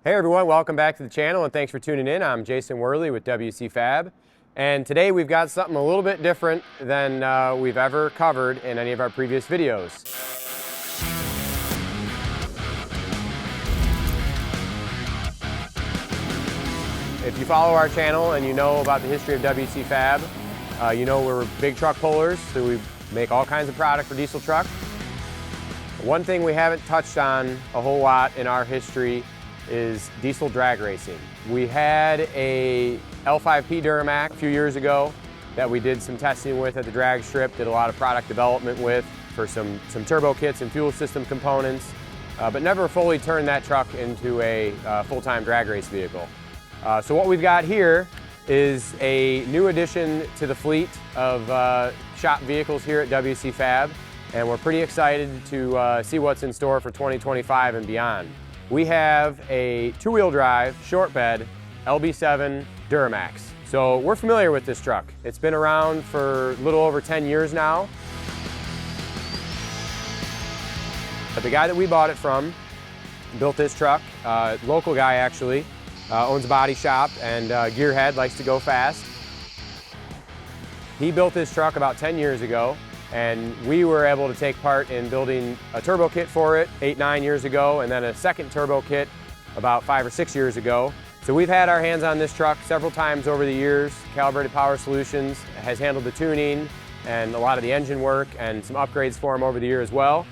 Hey everyone, welcome back to the channel and thanks for tuning in. I'm Jason Wehrli with WCFab, and today we've got something a little bit different than we've ever covered in any of our previous videos. If you follow our channel and you know about the history of WCFab, you know we're big truck pullers, so we make all kinds of product for diesel truck. One thing we haven't touched on a whole lot in our history is diesel drag racing. We had a LB7 Duramax a few years ago that we did some testing with at the drag strip, did a lot of product development with for some turbo kits and fuel system components, but never fully turned that truck into a full-time drag race vehicle. So what we've got here is a new addition to the fleet of shop vehicles here at WCFab, and we're pretty excited to see what's in store for 2025 and beyond. We have a two-wheel drive, short bed, LB7 Duramax. So we're familiar with this truck. It's been around for a little over 10 years now. But the guy that we bought it from built this truck, local guy actually, owns a body shop and gearhead, likes to go fast. He built this truck about 10 years ago, and we were able to take part in building a turbo kit for it 8-9 years ago, and then a second turbo kit about 5 or 6 years ago. So we've had our hands on this truck several times over the years. Calibrated Power Solutions has handled the tuning and a lot of the engine work and some upgrades for him over the year as well.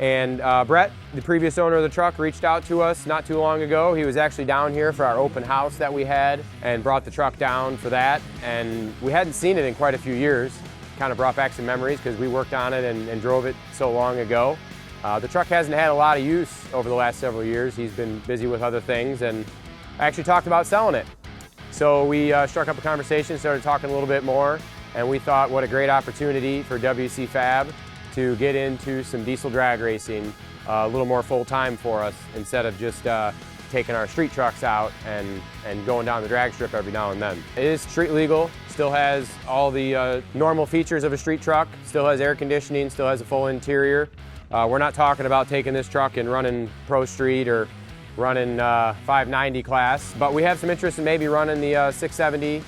And Brett, the previous owner of the truck, reached out to us not too long ago. He was actually down here for our open house that we had and brought the truck down for that. And we hadn't seen it in quite a few years. Kind of brought back some memories because we worked on it and drove it so long ago. The truck hasn't had a lot of use over the last several years. He's been busy with other things and actually talked about selling it. So we struck up a conversation, started talking a little bit more, and we thought what a great opportunity for WCFab to get into some diesel drag racing a little more full-time for us instead of just taking our street trucks out and going down the drag strip every now and then. It is street legal, still has all the normal features of a street truck, still has air conditioning, still has a full interior. We're not talking about taking this truck and running Pro Street or running 590 class, but we have some interest in maybe running the 670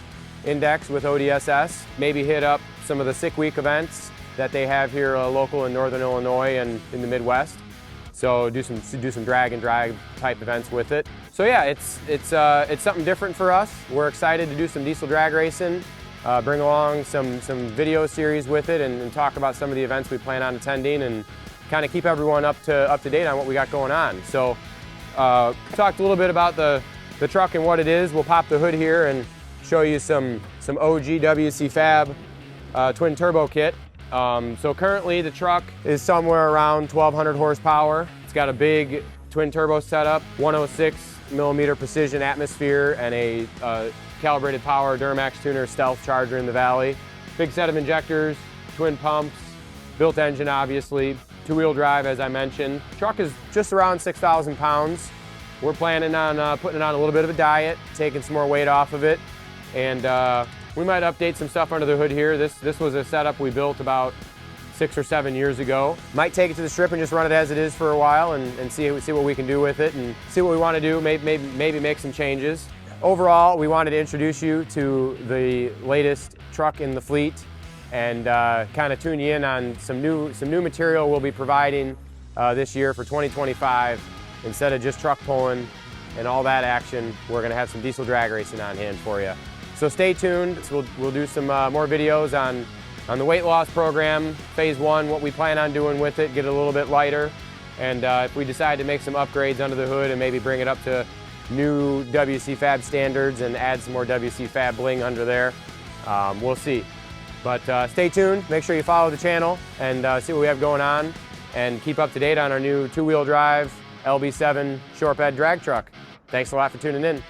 index with ODSS, maybe hit up some of the Sick Week events that they have here local in Northern Illinois and in the Midwest. So do some drag and drive type events with it. So yeah, it's something different for us. We're excited to do some diesel drag racing, bring along some video series with it, and talk about some of the events we plan on attending, and kind of keep everyone up to date on what we got going on. So talked a little bit about the truck and what it is. We'll pop the hood here and show you some OG WCFab twin turbo kit. So currently the truck is somewhere around 1,200 horsepower. It's got a big twin turbo setup, 106mm precision atmosphere, and a calibrated power Duramax tuner stealth charger in the valley. Big set of injectors, twin pumps, built engine obviously, two-wheel drive as I mentioned. Truck is just around 6,000 pounds. We're planning on putting it on a little bit of a diet, taking some more weight off of it, and we might update some stuff under the hood here. This was a setup we built about 6 or 7 years ago. Might take it to the strip and just run it as it is for a while and see what we can do with it and see what we want to do, maybe make some changes. Overall, we wanted to introduce you to the latest truck in the fleet and kind of tune you in on some new material we'll be providing this year for 2025. Instead of just truck pulling and all that action, we're going to have some diesel drag racing on hand for you. So stay tuned. We'll do some more videos on the weight loss program, phase 1, what we plan on doing with it, get it a little bit lighter. And if we decide to make some upgrades under the hood and maybe bring it up to new WCFab standards and add some more WCFab bling under there, we'll see. But stay tuned, make sure you follow the channel and see what we have going on, and keep up to date on our new two-wheel drive LB7 short bed drag truck. Thanks a lot for tuning in.